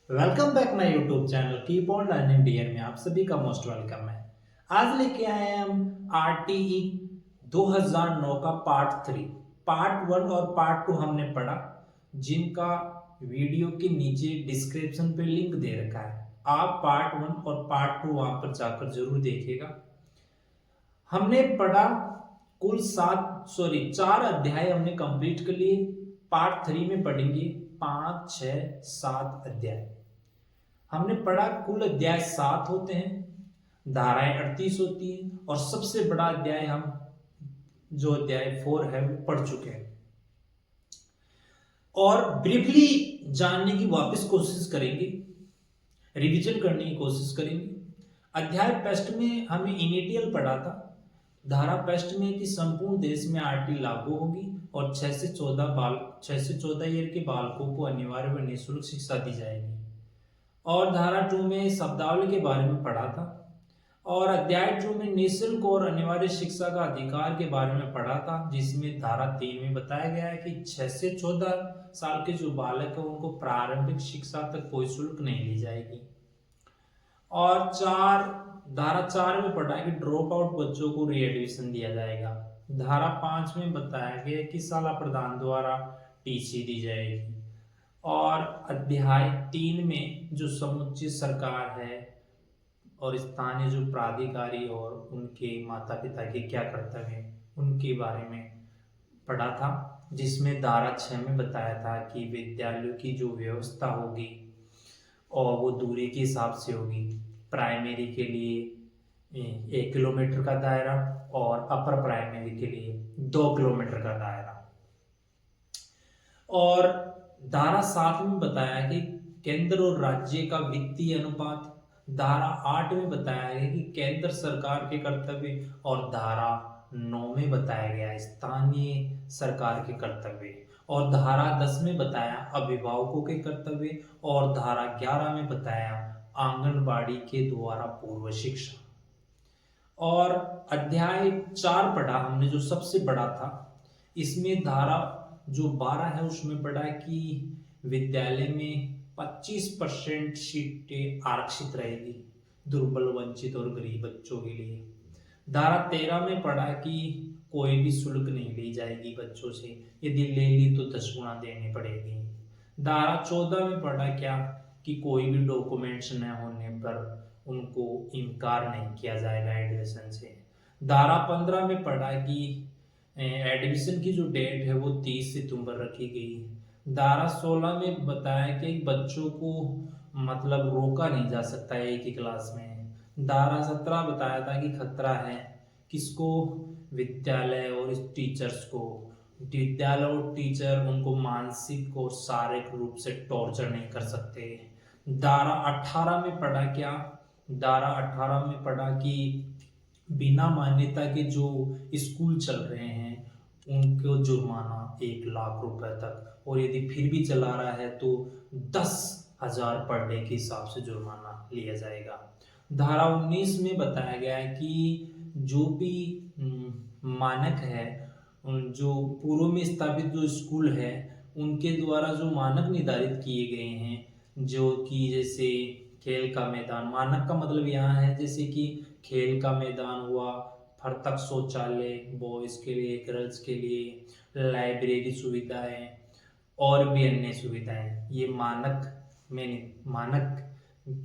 Welcome back my YouTube channel keep on learning dear में आप सभी का मोस्ट वेलकम है। आज लेके आए हैं हम आरटीई 2009 का पार्ट 1 और पार्ट 2 हमने पढ़ा, जिनका वीडियो के नीचे डिस्क्रिप्शन पे लिंक दे रखा है। आप पार्ट 1 और पार्ट 2 वहां पर जाकर जरूर देखिएगा। हमने पढ़ा कुल 4 अध्याय हमने कंप्लीट कर लिए। पार्ट 3 में पढ़ेंगे 5, 6, 7 अध्याय। हमने पढ़ा कुल अध्याय 7 होते हैं, धाराएं 38 होती हैं और सबसे बड़ा अध्याय हम जो अध्याय 4 है वो पढ़ चुके हैं। और ब्रीफली जानने की वापस कोशिश करेंगे, रिवीजन करने की कोशिश करेंगे। अध्याय पृष्ठ में हमें इनिटियल पढ़ा था। धारा पृष्ठ में कि संपूर्ण देश में आरटी लागू होगी और 6 से 14 ईयर के बालकों को अनिवार्य व निःशुल्क शिक्षा दी जाएगी। और धारा 2 में शब्दावली के बारे में पढ़ा था। और अध्याय 2 में निःशुल्क और अनिवार्य शिक्षा का अधिकार के बारे में पढ़ा था, जिसमें धारा 3 में बताया गया है कि 6 से 14 साल के जो बालक है उनको प्रारंभिक शिक्षा तक कोई शुल्क नहीं ली जाएगी। और धारा 4 में पढ़ा है कि ड्रॉप आउट बच्चों को रीएडमिशन दिया जाएगा। धारा 5 में बताया गया कि शाला प्रधान द्वारा टीसी दी जाएगी। और अध्याय 3 में जो समुचित सरकार है और स्थानीय जो प्राधिकारी और उनके माता पिता के क्या कर्तव्य हैं उनके बारे में पढ़ा था, जिसमें धारा 6 में बताया था कि विद्यालयों की जो व्यवस्था होगी और वो दूरी के हिसाब से होगी। प्राइमरी के लिए 1 किलोमीटर का दायरा और अपर प्राइमरी के लिए 2 किलोमीटर का दायरा। और धारा 7 में बताया कि केंद्र और राज्य का वित्तीय अनुपात। धारा 8 में बताया गया कि केंद्र सरकार के कर्तव्य और धारा 9 में बताया गया स्थानीय सरकार के कर्तव्य। और धारा 10 में बताया अभिभावकों के कर्तव्य और धारा 11 में बताया आंगनबाड़ी के द्वारा पूर्व शिक्षा। और अध्याय 4 पढ़ा हमने जो सबसे बड़ा था। इसमें धारा जो 12 है उसमें पढ़ा कि विद्यालय में 25% सीटें आरक्षित रहेगी दुर्बल, वंचित और गरीब बच्चों के लिए। धारा 13 में पढ़ा कि कोई भी शुल्क नहीं ली जाएगी बच्चों से, यदि ले ली तो 10 गुना देनी पड़ेगी। धारा 14 में पढ़ा क्या कि कोई भी डॉक्यूमेंट्स न होने पर उनको इनकार नहीं किया जाएगा एडमिशन से। धारा 15 में पढ़ा कि एडमिशन की जो डेट है वो 30 सितंबर रखी गई। धारा 16 में बताया कि बच्चों को मतलब रोका नहीं जा सकता एक ही क्लास में। धारा 17 बताया था कि खतरा है किसको, विद्यालय और इस टीचर्स को। विद्यालय और टीचर उनको मानसिक और शारीरिक रूप से टॉर्चर नहीं कर सकते। धारा 18 में पढ़ा क्या, धारा 18 में पढ़ा कि बिना मान्यता के जो स्कूल चल रहे हैं उनको जुर्माना 1 लाख रुपए तक, और यदि फिर भी चला रहा है तो 10,000 पर डे के हिसाब से जुर्माना लिया जाएगा। धारा 19 में बताया गया है कि जो भी मानक है, जो पूर्व में स्थापित जो स्कूल है उनके द्वारा जो मानक निर्धारित किए गए हैं, जो कि जैसे खेल का मैदान, मानक का मतलब यहाँ है जैसे कि खेल का मैदान हुआ, पृथक शौचालय बॉयज के लिए, गर्ल्स के लिए, लाइब्रेरी सुविधाएं और भी अन्य सुविधाएं, ये मानक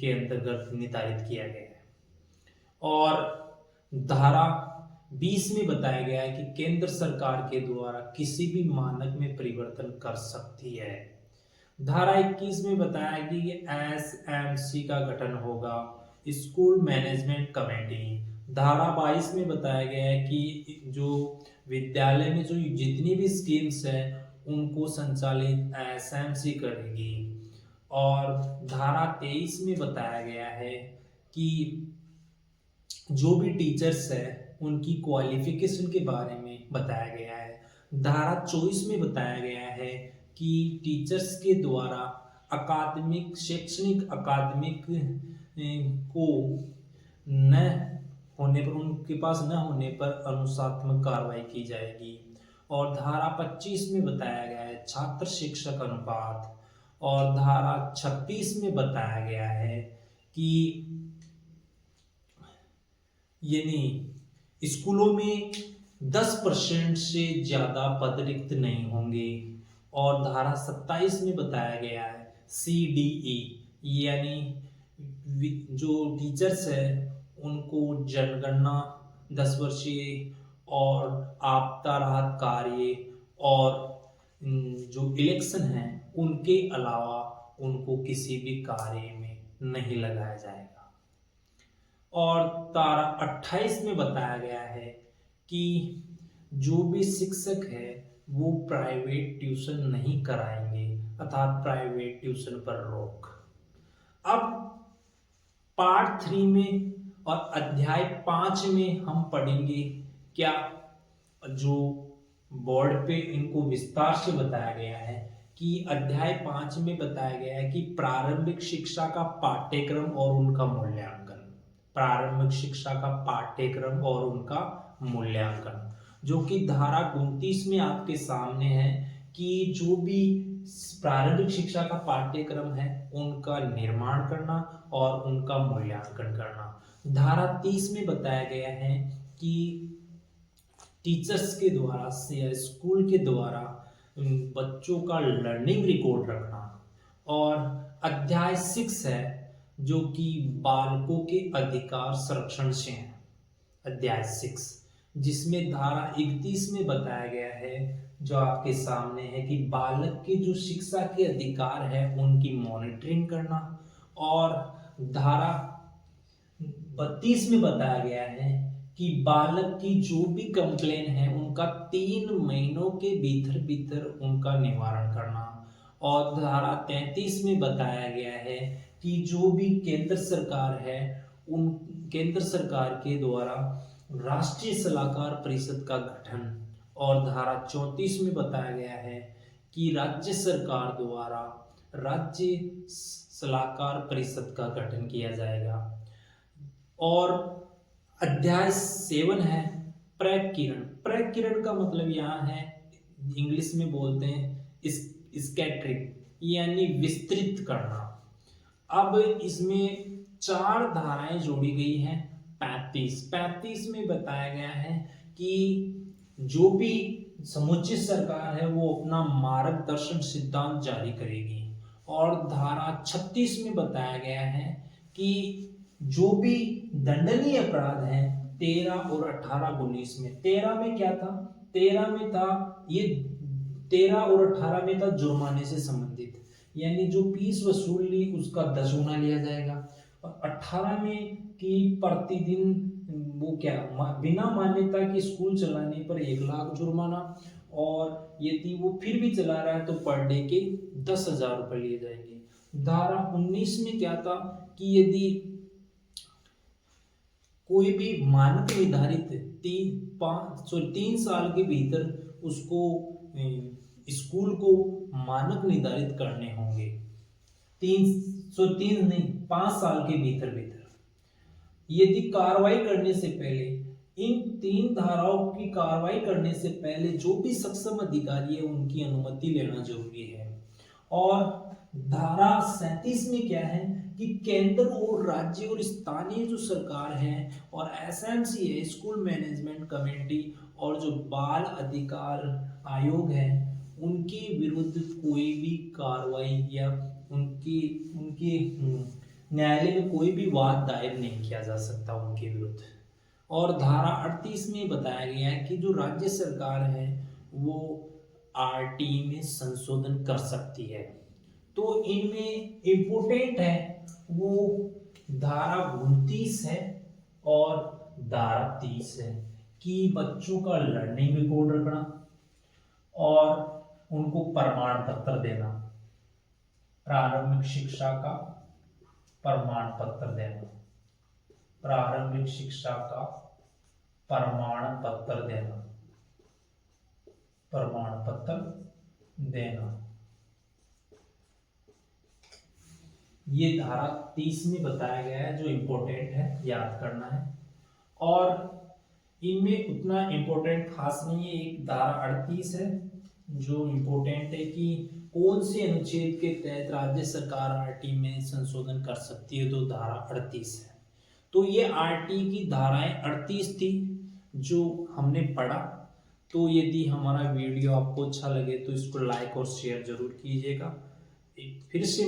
के अंतर्गत निर्धारित किया गया है। और धारा 20 में बताया गया है कि केंद्र सरकार के द्वारा किसी भी मानक में परिवर्तन कर सकती है। धारा 21 में बताया कि एसएमसी का गठन होगा, स्कूल मैनेजमेंट कमेटी। धारा 22 में बताया गया है कि जो विद्यालय में जो जितनी भी स्कीम्स हैं उनको संचालित एसएमसी करेगी। और धारा 23 में बताया गया है कि जो भी टीचर्स है उनकी क्वालिफिकेशन के बारे में बताया गया है। धारा 24 में बताया गया है कि टीचर्स के द्वारा अकादमिक शैक्षणिक अकादमिक को न होने पर, उनके पास न होने पर अनुशासनात्मक कार्रवाई की जाएगी। और धारा 25 में बताया गया है छात्र शिक्षक अनुपात। और धारा 36 में बताया गया है कि यानी स्कूलों में 10% से ज्यादा पद रिक्त नहीं होंगे। और धारा 27 में बताया गया है CDE यानी जो टीचर्स है उनको जनगणना 10 वर्षीय और आपदा राहत कार्य और जो इलेक्शन है उनके अलावा उनको किसी भी कार्य में नहीं लगाया जाएगा। और धारा 28 में बताया गया है कि जो भी शिक्षक है वो प्राइवेट ट्यूशन नहीं कराएंगे, अर्थात प्राइवेट ट्यूशन पर रोक। अब पार्ट 3 में और अध्याय 5 में हम पढ़ेंगे क्या जो बोर्ड पे इनको विस्तार से बताया गया है कि अध्याय 5 में बताया गया है कि प्रारंभिक शिक्षा का पाठ्यक्रम और उनका मूल्यांकन। प्रारंभिक शिक्षा का पाठ्यक्रम और उनका मूल्यांकन, जो कि धारा 29 में आपके सामने है कि जो भी प्रारंभिक शिक्षा का पाठ्यक्रम है उनका निर्माण करना और उनका मूल्यांकन करना। धारा 30 में बताया गया है कि टीचर्स के द्वारा या स्कूल के द्वारा बच्चों का लर्निंग रिकॉर्ड रखना। और अध्याय 6 है जो कि बालकों के अधिकार संरक्षण से है, अध्याय 6, जिसमें धारा 31 में बताया गया है जो आपके सामने है कि बालक के जो शिक्षा के अधिकार है उनकी मॉनिटरिंग करना। और धारा 32 में बताया गया है कि बालक की जो भी कंप्लेन है उनका 3 महीनों के भीतर भीतर उनका निवारण करना। और धारा 33 में बताया गया है कि जो भी केंद्र सरकार है उन केंद्र सरकार के द्वारा राष्ट्रीय सलाहकार परिषद का गठन। और धारा 34 में बताया गया है कि राज्य सरकार द्वारा राज्य सलाहकार परिषद का गठन किया जाएगा। और अध्याय 7 है प्रकिरण। प्रकिरण का मतलब यहाँ है, इंग्लिश में बोलते हैं स्कैटरिंग, यानी विस्तृत करना। अब इसमें 4 धाराएं जोड़ी गई हैं। 35 में बताया गया है कि जो भी समुचित सरकार है वो अपना मार्गदर्शन सिद्धांत जारी करेगी। और धारा 36 में बताया गया है कि जो भी दंडनीय अपराध हैं 13 और 18 19 में, 13 में क्या था, 13 में था ये 13 और 18 में था जुर्माने से संबंधित, यानी जो फीस वसूल ली उसका 10 गुना लिया जाएगा। और 18 में कि प्रतिदिन वो क्या बिना मान्यता के स्कूल चलाने पर 1 लाख जुर्माना, और यदि वो फिर भी चला रहा है तो पर डे के 10,000 रुपये लिए जाएंगे। धारा 19 में क्या था कि यदि कोई भी मानक निर्धारित 3 साल के भीतर उसको स्कूल को मानक निर्धारित करने होंगे, 3 नहीं 5 साल के भीतर यदि कार्रवाई करने से पहले, इन 3 धाराओं की कार्रवाई करने से पहले जो भी सक्षम अधिकारी है उनकी अनुमति लेना जरूरी है। और धारा 37 में क्या है कि केंद्र और राज्य और स्थानीय जो सरकार है और SMC है, स्कूल मैनेजमेंट कमेटी, और जो बाल अधिकार आयोग है उनके विरुद्ध कोई भी कार्रवाई या उनके न्यायालय में कोई भी वाद दायर नहीं किया जा सकता उनके विरुद्ध। और धारा 38 में बताया गया है कि जो राज्य सरकार है वो RT में संशोधन कर सकती है। तो इनमें इम्पोर्टेंट है वो धारा 29 है और धारा 30 है कि बच्चों का लर्निंग रिकॉर्ड रखना और उनको प्रमाण पत्र देना, प्रारंभिक शिक्षा का प्रमाण पत्र देना, प्रारंभिक शिक्षा का प्रमाण पत्र देना, प्रमाण पत्र देना। ये धारा 30 में बताया गया है जो इम्पोर्टेंट है, याद करना है। और इनमें उतना इम्पोर्टेंट खास नहीं है। एक धारा 38 है जो इम्पोर्टेंट है कि कौन से अनुच्छेद के तहत राज्य सरकार आरटी में संशोधन कर सकती है, तो धारा 38 है। तो ये आरटी की धाराएं 38 थी जो हमने पढ़ा। तो यदि हमारा वीडियो आपको अच्छा लगे तो इसको लाइक और शेयर जरूर कीजिएगा। फिर से